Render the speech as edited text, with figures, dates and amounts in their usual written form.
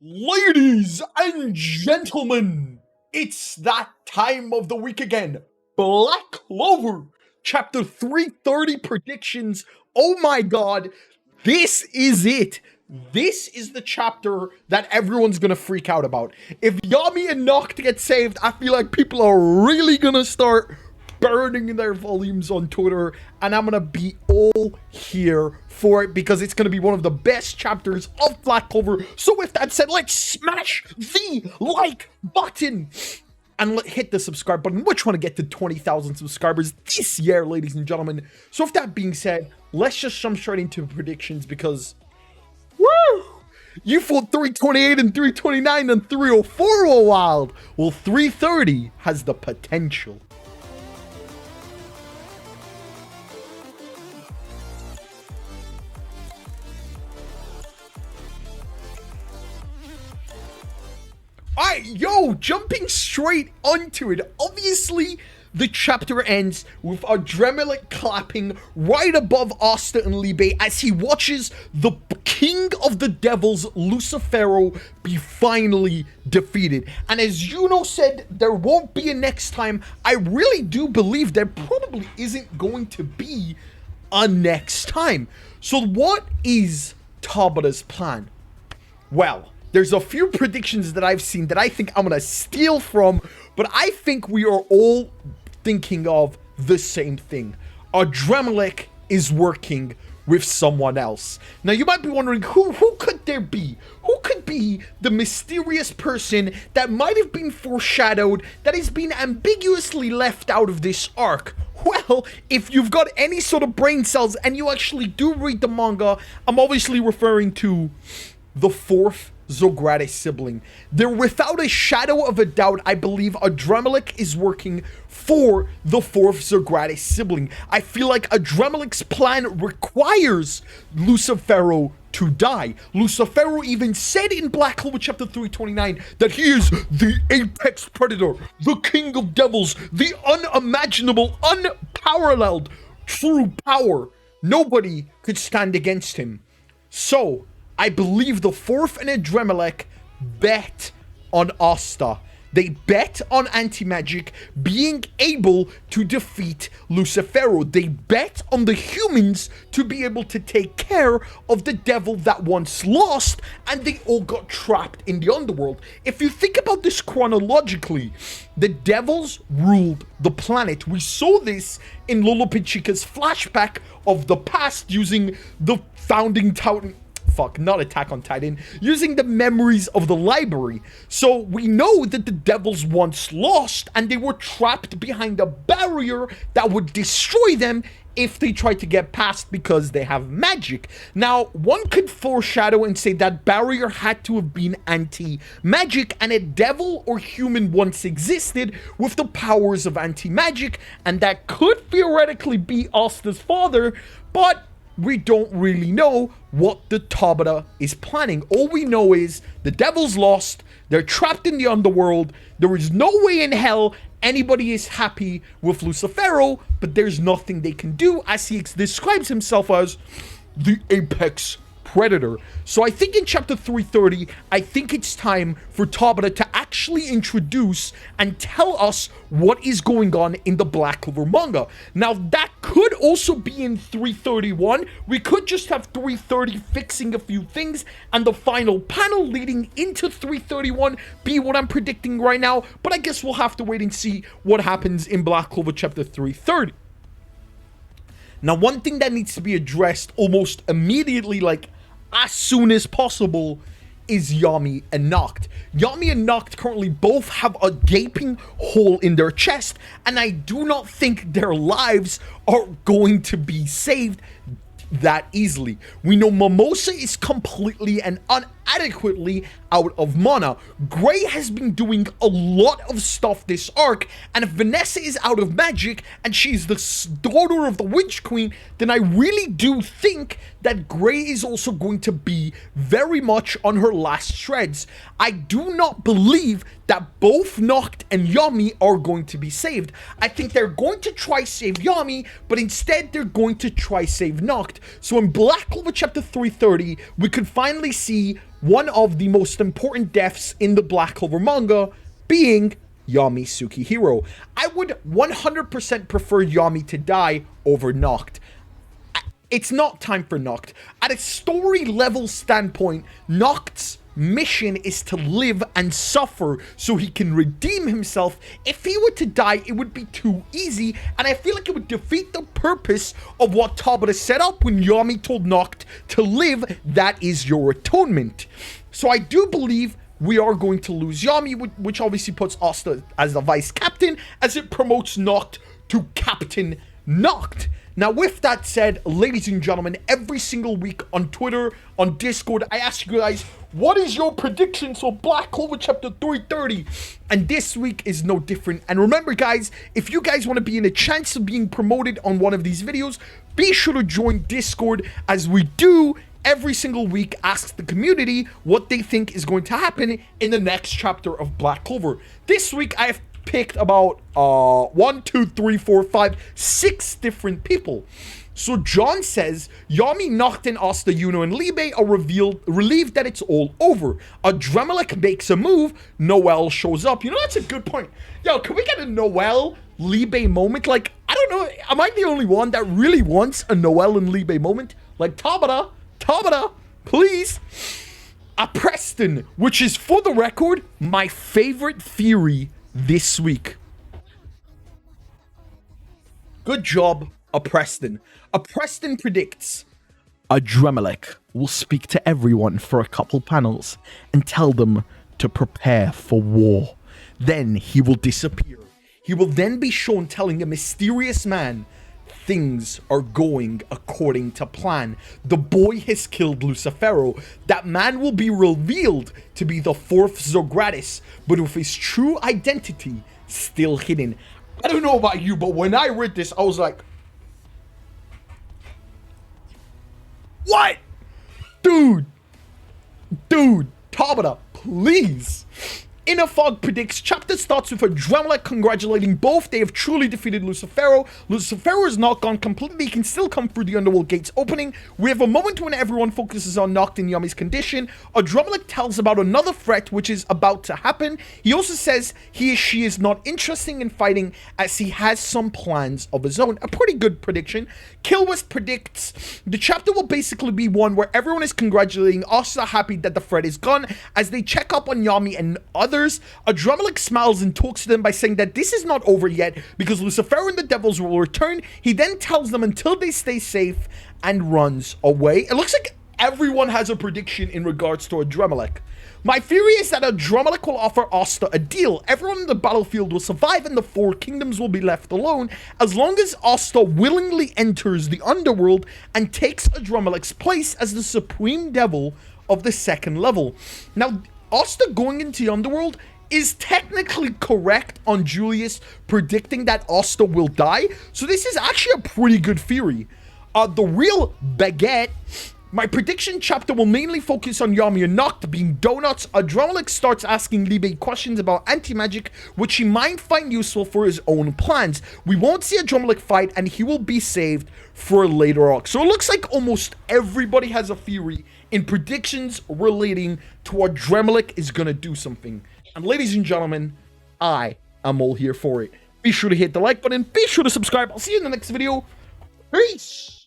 Ladies and gentlemen, it's that time of the week again. Black Clover, chapter 330 predictions. Oh my god, this is it. This is the chapter that everyone's gonna freak out about. If Yami and Noct get saved, I feel like people are really gonna start burning their volumes on Twitter, and I'm gonna be all here for it because it's gonna be one of the best chapters of Black Clover. So with that said, let's smash the like button and hit the subscribe button. We're trying to get to 20,000 subscribers this year, ladies and gentlemen. So with that being said, let's just jump straight into predictions because woo! You thought 328 and 329 and 304 were wild. Well, 330 has the potential. Alright, yo, jumping straight onto it. Obviously, the chapter ends with Adramelech clapping right above Asta and Liebe as he watches the king of the devils, Lucifero, be finally defeated. And as Juno said, there won't be a next time. I really do believe there probably isn't going to be a next time. So what is Tabata's plan? Well, there's a few predictions that I've seen that I think I'm going to steal from, but I think we are all thinking of the same thing. Adramelech is working with someone else. Now, you might be wondering, who could there be? Who could be the mysterious person that might have been foreshadowed, that has been ambiguously left out of this arc? Well, if you've got any sort of brain cells and you actually do read the manga, I'm obviously referring to the fourth Zogratis sibling. There, without a shadow of a doubt, I believe Adramelech is working for the fourth Zogratis sibling. I feel like Adramelech's plan requires Lucifero to die. Lucifero even said in Black Clover chapter 329 that he is the apex predator, the king of devils, the unimaginable, unparalleled true power. Nobody could stand against him. So I believe the fourth and Adramelech bet on Asta. They bet on anti-magic being able to defeat Lucifero. They bet on the humans to be able to take care of the devil that once lost, and they all got trapped in the underworld. If you think about this chronologically, the devils ruled the planet. We saw this in Lolopechika's flashback of the past using the founding Titan. Not Attack on Titan, using the memories of the library. So we know that the devils once lost and they were trapped behind a barrier that would destroy them if they tried to get past because they have magic. Now, one could foreshadow and say that barrier had to have been anti-magic, and a devil or human once existed with the powers of anti-magic, and that could theoretically be Asta's father, but we don't really know what the Tabata is planning. All we know is the devil's lost, they're trapped in the underworld, there is no way in hell anybody is happy with Lucifero, but there's nothing they can do, as he describes himself as the apex predator. So I think in chapter 330, I think it's time for Tabata to actually introduce and tell us what is going on in the Black Clover manga. Now, that could also be in 331. We could just have 330 fixing a few things, and the final panel leading into 331 be what I'm predicting right now, but I guess we'll have to wait and see what happens in Black Clover chapter 330. Now, one thing that needs to be addressed almost immediately, like as soon as possible, is Yami and Noct. Yami and Noct currently both have a gaping hole in their chest, and I do not think their lives are going to be saved that easily. We know Mimosa is completely and inadequately out of mana. Gray has been doing a lot of stuff this arc, and if Vanessa is out of magic and she's the daughter of the Witch Queen, then I really do think that Gray is also going to be very much on her last shreds. I do not believe that both Noct and Yami are going to be saved. I think they're going to try save Yami, but instead they're going to try save Noct. So in Black Clover chapter 330, we could finally see one of the most important deaths in the Black Clover manga being Yami Tsukihiro. I would 100% prefer Yami to die over Noct. It's not time for Noct. At a story level standpoint, Noct's mission is to live and suffer so he can redeem himself. If he were to die, it would be too easy, and I feel like it would defeat the purpose of what Tabata set up when Yami told Noct to live. That is your atonement. So I do believe we are going to lose Yami, which obviously puts Asta as the vice captain, as it promotes Noct to Captain Noct. Now, with that said, ladies and gentlemen, every single week on Twitter, on Discord, I ask you guys, what is your prediction for Black Clover Chapter 330? And this week is no different. And remember, guys, if you guys want to be in a chance of being promoted on one of these videos, be sure to join Discord, as we do every single week ask the community what they think is going to happen in the next chapter of Black Clover. This week, I have picked about 6 different people. So John says Yami, Noct, and Asta, Yuno, and Liebe are relieved that it's all over. Adramelech makes a move. Noel shows up. You know, that's a good point. Yo, can we get a Noel Liebe moment? Like, I don't know, am I the only one that really wants a Noel and Liebe moment? Like, Tabata, please. A Preston, which is, for the record, my favorite theory this week. Good job, A Preston. A Preston predicts Adramelech will speak to everyone for a couple panels and tell them to prepare for war. Then he will disappear. He will then be shown telling a mysterious man things are going according to plan. The boy has killed Lucifero. That man will be revealed to be the fourth Zogratis, but with his true identity still hidden. I don't know about you, but when I read this, I was like, what? Dude, Tabata, please. Inner Fog predicts chapter starts with Adramelech congratulating both. They have truly defeated Lucifero. Lucifero is not gone completely. He can still come through the underworld gates opening. We have a moment when everyone focuses on Noct and Yami's condition. Adramelech tells about another threat which is about to happen. He also says she is not interested in fighting, as he has some plans of his own. A pretty good prediction. Killwist predicts the chapter will basically be one where everyone is congratulating Asta, happy that the threat is gone. As they check up on Yami and others, Adramelech smiles and talks to them by saying that this is not over yet because Lucifero and the devils will return. He then tells them until they stay safe and runs away. It looks like everyone has a prediction in regards to Adramelech. My theory is that Adramelech will offer Asta a deal. Everyone in the battlefield will survive and the four kingdoms will be left alone as long as Asta willingly enters the underworld and takes Adramelech's place as the supreme devil of the second level. Now, Asta going into the underworld is technically correct on Julius predicting that Asta will die. So this is actually a pretty good theory. The real baguette, my prediction chapter will mainly focus on Yami and Noct being donuts. Adramelech starts asking Liebe questions about anti-magic, which he might find useful for his own plans. We won't see Adramelech fight, and he will be saved for a later arc. So it looks like almost everybody has a theory in predictions relating to Adramelech is gonna do something. And ladies and gentlemen, I am all here for it. Be sure to hit the like button. Be sure to subscribe. I'll see you in the next video. Peace!